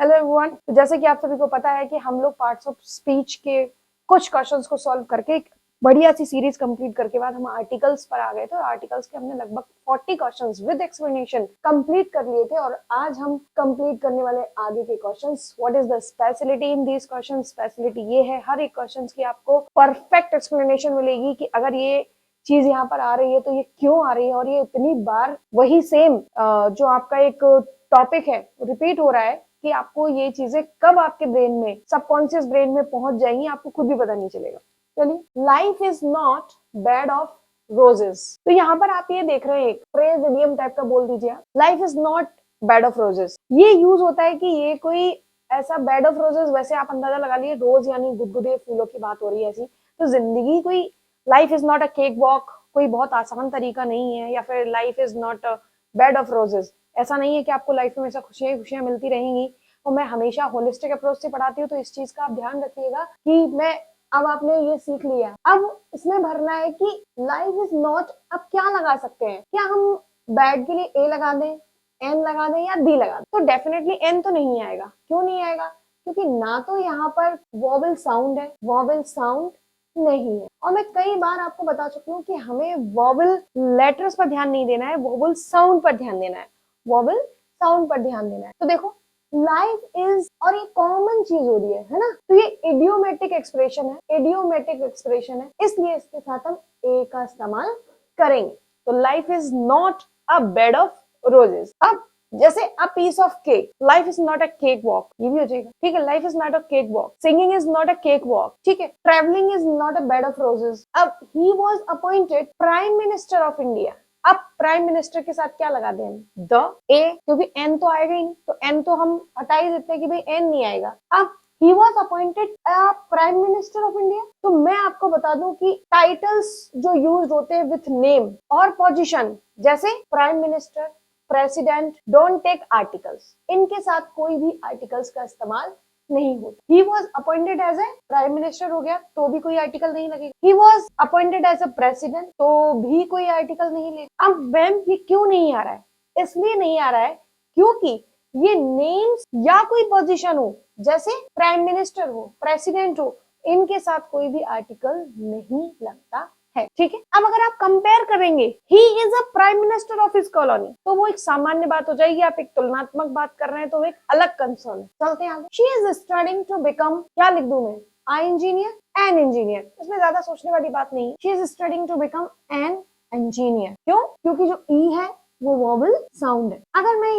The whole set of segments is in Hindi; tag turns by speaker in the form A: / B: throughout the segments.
A: Hello everyone. तो जैसे कि आप सभी को पता है कि हम लोग पार्ट्स ऑफ स्पीच के कुछ क्वेश्चंस को सॉल्व करके एक बढ़िया सी सीरीज कंप्लीट करके बाद हम आर्टिकल्स पर आ गए थे और आर्टिकल्स के हमने लगभग 40 क्वेश्चंस विद एक्सप्लेनेशन कंप्लीट कर लिए थे और आज हम कंप्लीट करने वाले आगे के questions. What is the speciality in these questions? Speciality ये है हर एक क्वेश्चंस की आपको परफेक्ट एक्सप्लेनेशन मिलेगी कि अगर ये चीज यहाँ पर आ रही है तो ये क्यों आ रही है और ये इतनी बार वही सेम जो आपका एक टॉपिक है रिपीट हो रहा है कि आपको ये चीजें कब आपके ब्रेन में सबकॉन्शियस ब्रेन में पहुंच जाएंगी आपको खुद भी पता नहीं चलेगा। चलिए, life is not bed of roses. तो यहाँ पर आप ये देख रहे हैं एक फ्रेज इडियम टाइप का बोल दीजिए, life is not bed of roses. ये यूज होता है कि ये कोई ऐसा बेड ऑफ रोजेस, वैसे आप अंदाजा लगा लिए रोज यानी गुदगुदे फूलों की बात हो रही है ऐसी, तो जिंदगी कोई life is not a cake walk कोई बहुत आसान तरीका नहीं है, या फिर life is not a bed of roses ऐसा नहीं है कि आपको लाइफ में हमेशा खुशियां खुशियां मिलती रहेंगी। और मैं हमेशा होलिस्टिक अप्रोच से पढ़ाती हूँ तो इस चीज का आप ध्यान रखिएगा कि मैं अब आपने ये सीख लिया, अब इसमें भरना है कि लाइफ इज नॉट, अब क्या लगा सकते हैं, क्या हम बैड के लिए ए लगा दें, एन लगा दें या डी लगा दें? तो डेफिनेटली एन तो नहीं आएगा। क्यों नहीं आएगा? क्योंकि ना तो यहाँ पर वॉवल साउंड है, वॉवल साउंड नहीं है। और मैं कई बार आपको बता चुकी हूँ कि हमें वॉवल लेटर्स पर ध्यान नहीं देना है, वॉवल साउंड पर ध्यान देना है, वॉवल साउंड पर ध्यान देना है। तो देखो लाइफ इज, और ये कॉमन चीज हो रही है ना, तो ये इडियोमेटिक एक्सप्रेशन है, इडियोमेटिक एक्सप्रेशन है, इसलिए इसके साथ हम ए का इस्तेमाल करेंगे। तो life is not a bed of roses. अब जैसे a piece of cake, life is not a cake walk, ये भी हो जाएगा, ठीक है। Life is not a cake walk, singing is not a cake walk, ठीक है। Travelling is not a bed of roses. अब he was appointed prime minister of India. अब प्राइम मिनिस्टर के साथ क्या लगा दें? द ए, क्योंकि एन तो आएगा ही नहीं, तो एन तो हम हटा ही देते हैं कि भाई एन नहीं आएगा। अब he was appointed prime minister of India. तो मैं आपको बता दूं कि टाइटल्स जो यूज होते हैं विथ नेम और पोजिशन, जैसे prime minister, president, don't take articles, इनके साथ कोई भी आर्टिकल्स का इस्तेमाल नहीं होता। He was appointed as a prime minister हो गया तो भी कोई आर्टिकल नहीं लगेगा। He was appointed as a president तो भी कोई आर्टिकल नहीं लगेगा। अब मैम ये क्यों नहीं आ रहा है? इसलिए नहीं आ रहा है क्योंकि ये नेम्स या कोई पोजीशन हो, जैसे प्राइम मिनिस्टर हो, प्रेसिडेंट हो, इनके साथ कोई भी आर्टिकल नहीं लगता है, ठीक है। अब अगर आप कंपेयर करेंगे he is a prime minister of his colony, तो वो एक सामान्य बात हो जाएगी। आप एक तुलनात्मक बात कर रहे हैं तो वो एक अलग कंसर्न है। चलते हैं आगे। She is studying to become, क्या लिख दूं मैं? आई इंजीनियर, एन इंजीनियर, इसमें ज्यादा सोचने वाली बात नहीं है। She is studying to become an engineer. क्यों? क्योंकि जो ई है वो वॉवल साउंड है। अगर मैं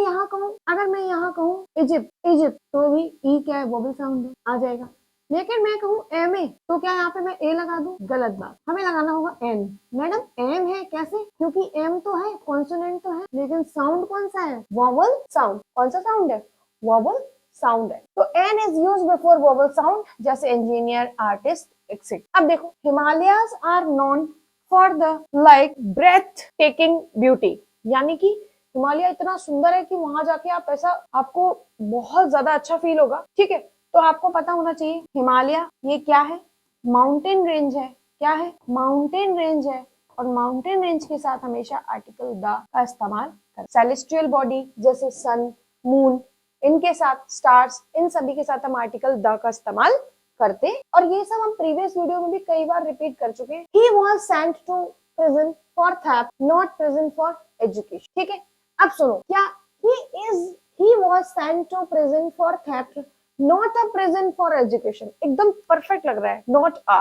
A: यहाँ कहूँ इजिप्ट, इजिप्ट, तो भी ई क्या है? वॉवल साउंड है, आ जाएगा। लेकिन मैं कहूँ एम ए, तो क्या यहाँ पे मैं ए लगा दूं? गलत बात, हमें लगाना होगा एन। मैडम एम है कैसे? क्योंकि एम तो है, कॉन्सोनेंट तो है, लेकिन साउंड कौन सा है? Vowel sound. कौन सा साउंड है? वॉवल साउंड है। तो an is use before vowel sound, जैसे इंजीनियर, आर्टिस्ट, एक्सेट्रा। अब देखो, Himalayas are known for the like breathtaking beauty, यानी कि हिमालय इतना सुंदर है कि वहां जाके आप ऐसा, आपको बहुत ज्यादा अच्छा फील होगा, ठीक है। तो आपको पता होना चाहिए हिमालय ये क्या है? माउंटेन रेंज है। क्या है? माउंटेन रेंज है। और माउंटेन रेंज के साथ हमेशा आर्टिकल द का इस्तेमाल कर। सेलेस्टियल बॉडी जैसे सन, मून, इनके साथ स्टार्स, इन सभी के साथ हम आर्टिकल द का इस्तेमाल करते। और ये सब हम प्रीवियस वीडियो में भी कई बार रिपीट कर चुके हैं। He was sent to prison for theft, not prison for education, ठीक है। अब सुनो, क्या he was sent to prison for theft, not a prison for education। एकदम परफेक्ट लग रहा है, not a।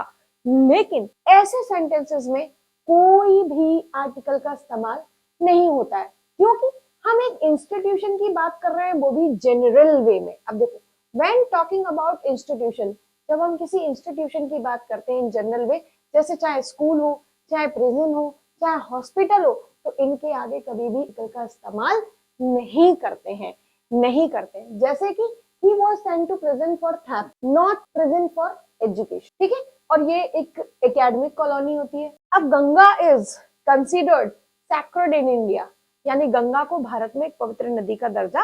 A: लेकिन ऐसे सेंटेंसेस में कोई भी आर्टिकल का इस्तेमाल नहीं होता है, क्योंकि हम एक इंस्टीट्यूशन की बात कर रहे हैं, वो भी जनरल वे में। अब देखो, when talking about institution, जब हम किसी इंस्टीट्यूशन की बात करते हैं इन जनरल वे, जैसे चाहे स्कूल हो, चाहे प्रिजन हो, चाहे हॉस्पिटल हो, तो इनके आगे कभी भी आर्टिकल का इस्तेमाल नहीं करते हैं, नहीं करते हैं। जैसे कि he was sent to prison for theft, not prison for education, ठीक है। और ये एक एकेडमिक कॉलोनी होती है। अब Ganga is considered sacred in India, यानी गंगा को भारत में एक पवित्र नदी का दर्जा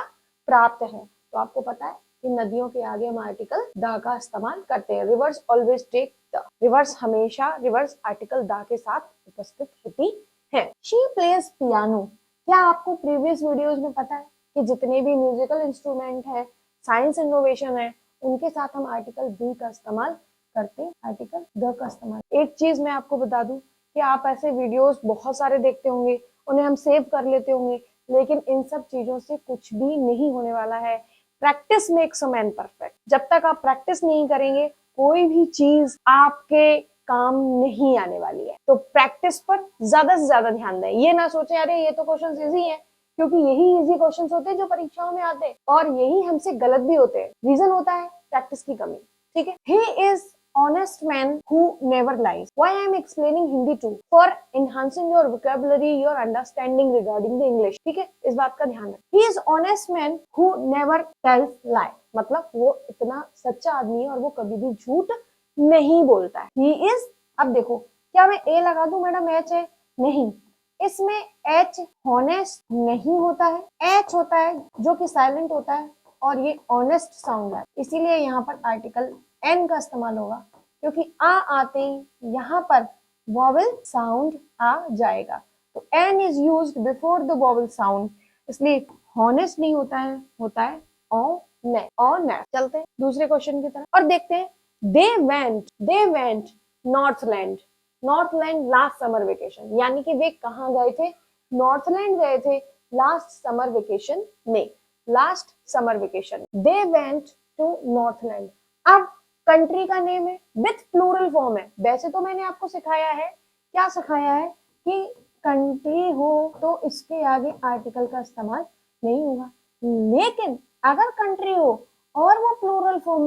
A: प्राप्त है। तो आपको पता है कि नदियों के आगे हम आर्टिकल द का इस्तेमाल करते हैं। Rivers always take the, rivers हमेशा रिवर्स आर्टिकल द के साथ उपस्थित होती है। She plays piano. क्या आपको प्रीवियस वीडियोस में पता है कि जितने भी म्यूजिकल इंस्ट्रूमेंट है साइंस इनोवेशन है, उनके साथ हम आर्टिकल बी का इस्तेमाल करते हैं, आर्टिकल द का इस्तेमाल। एक चीज मैं आपको बता दूं कि आप ऐसे वीडियोस बहुत सारे देखते होंगे, उन्हें हम सेव कर लेते होंगे, लेकिन इन सब चीजों से कुछ भी नहीं होने वाला है। Practice makes a man perfect. जब तक आप प्रैक्टिस नहीं करेंगे कोई भी चीज आपके काम नहीं आने वाली है। तो प्रैक्टिस पर ज्यादा से ज्यादा ध्यान दें। ये ना सोचे अरे ये तो क्वेश्चन इजी है, क्योंकि यही इजी क्वेश्चंस होते हैं जो परीक्षाओं में आते हैं, और यही हमसे गलत भी होते हैं। रीजन होता है प्रैक्टिस की कमी। ठीक है। He is honest man who never lies. Why I am explaining Hindi too? For enhancing your vocabulary, your understanding regarding the English. ठीक है, इस बात का ध्यान रखें। He is honest man who never tells lie. मतलब वो इतना सच्चा आदमी है और वो कभी भी झूठ नहीं बोलता है। He is, अब देखो क्या मैं ए लगा दूं मैडम एच है? नहीं, इसमें एच honest नहीं होता है, एच होता है जो कि साइलेंट होता है, और ये ऑनेस्ट साउंड है, इसीलिए यहाँ पर आर्टिकल एन का इस्तेमाल होगा, क्योंकि आ आते ही यहाँ पर वॉवेल साउंड आ जाएगा। तो an is used before the vowel sound, इसलिए हॉनेस्ट नहीं होता है, होता है ऑनेस्ट। चलते हैं दूसरे क्वेश्चन की तरफ और देखते हैं। They went Northland last summer vacation, यानी कि वे कहाँ गए थे? नॉर्थलैंड गए थे लास्ट समर वेकेशन में। Last summer vacation they went to Northland. अब कंट्री का नेम है, विथ प्लूरल फॉर्म है। वैसे तो मैंने आपको सिखाया है, क्या सिखाया है कि कंट्री हो तो इसके आगे आर्टिकल का इस्तेमाल नहीं होगा, लेकिन अगर कंट्री हो और वो प्लूरल फॉर्म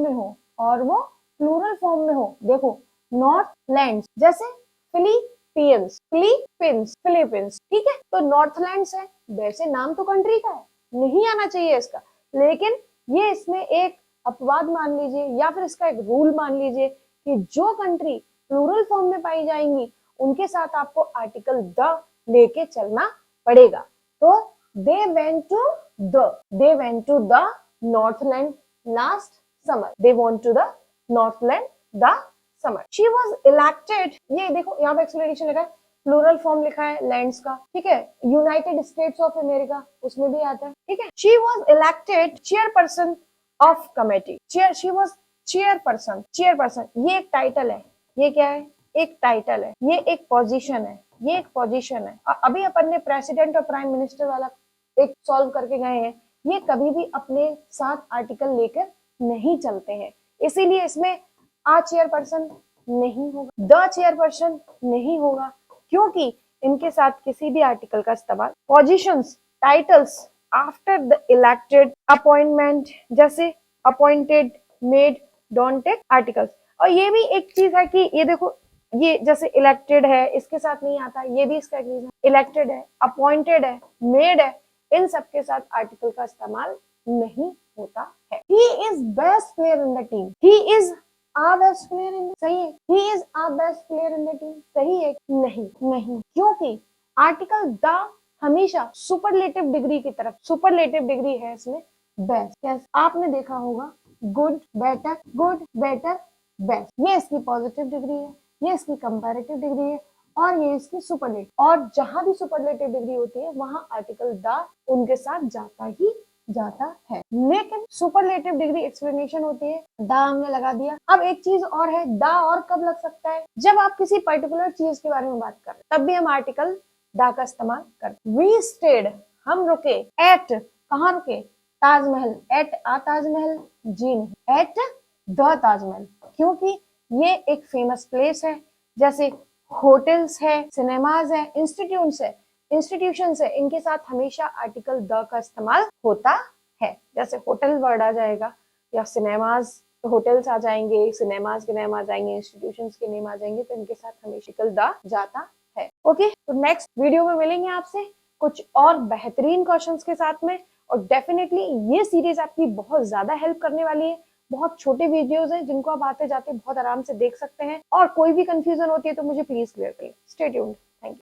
A: में हो, देखो नॉर्थलैंड्स, जैसे फिलीपींस, ठीक है, तो नॉर्थलैंड्स है, वैसे नाम तो कंट्री का है, नहीं आना चाहिए इसका, लेकिन ये इसमें एक अपवाद मान लीजिए या फिर इसका एक रूल मान लीजिए कि जो कंट्री प्लूरल फॉर्म में पाई जाएंगी उनके साथ आपको आर्टिकल द लेके चलना पड़ेगा। तो they went to the Northland last summer, they went to the Northland the summer. She was elected, ये देखो यहाँ पे एक्सप्लेनेशन लिखा है, प्लूरल फॉर्म लिखा है लैंड्स का, ठीक है, यूनाइटेड स्टेट्स ऑफ अमेरिका उसमें भी आता है, ठीक है। She was elected chairperson of committee, she was chairperson, ये एक टाइटल है, ये क्या है? एक टाइटल है, ये एक पोजीशन है, अभी अपन ने प्रेसिडेंट और प्राइम मिनिस्टर वाला एक सॉल्व करके गए हैं, ये कभी भी अपने साथ आर्टिकल लेकर नहीं चलते हैं, इसीलिए इसमें आ चेयरपर्सन नहीं होगा, द चेयरपर्सन नहीं होगा, क्योंकि इनके साथ किसी भी आर्टिकल का इस्तेमाल positions, titles after the elected, appointment, जैसे appointed, made, don't take articles. और ये भी एक चीज है कि ये देखो, ये जैसे इलेक्टेड है इसके साथ नहीं आता, ये भी इसका एक रीजन, इलेक्टेड है, अपॉइंटेड है, मेड है, इन सब के साथ आर्टिकल का इस्तेमाल नहीं होता है। He is best player in the team, he is our best player in the, सही है, he is our best player in the team, सही है? नहीं, क्योंकि आर्टिकल द हमेशा सुपरलेटिव डिग्री की तरफ, सुपरलेटिव डिग्री है इसमें बेस्ट। yes, आपने देखा होगा गुड बेटर बेस्ट, ये इसकी पॉजिटिव डिग्री है, ये इसकी कंपैरेटिव डिग्री है, और ये इसकी सुपरलेटिव, और जहां भी सुपरलेटिव डिग्री होती है वहां आर्टिकल द उनके साथ जाता है, लेकिन सुपरलेटिव डिग्री एक्सप्लेनेशन होती है, द हमने लगा दिया। अब एक चीज और है, द और कब लग सकता है? जब आप किसी पर्टिकुलर चीज के बारे में बात कर रहे हैं, तब भी हम आर्टिकल द का इस्तेमाल करते। वी स्टेड, हम रुके, एट, कहाँ रुके? ताजमहल, एट आ ताजमहल? जी नहीं, एट द ताजमहल, क्योंकि ये एक फेमस प्लेस है, जैसे होटल्स है, सिनेमाज है, इंस्टीट्यूशंस है, इनके साथ हमेशा आर्टिकल द का इस्तेमाल होता है। जैसे होटल वर्ड आ जाएगा, या सिनेमाज, तो होटल्स आ जाएंगे, सिनेमाज के नेम आ जाएंगे, इंस्टीट्यूशंस के नेम आ जाएंगे, तो इनके साथ हमेशा आर्टिकल द जाता है। ओके, तो नेक्स्ट वीडियो में मिलेंगे आपसे कुछ और बेहतरीन क्वेश्चंस के साथ में, और डेफिनेटली ये सीरीज आपकी बहुत ज्यादा हेल्प करने वाली है। बहुत छोटे वीडियोस हैं जिनको आप आते जाते बहुत आराम से देख सकते हैं, और कोई भी कंफ्यूजन होती है तो मुझे प्लीज क्लियर करिए। Stay tuned.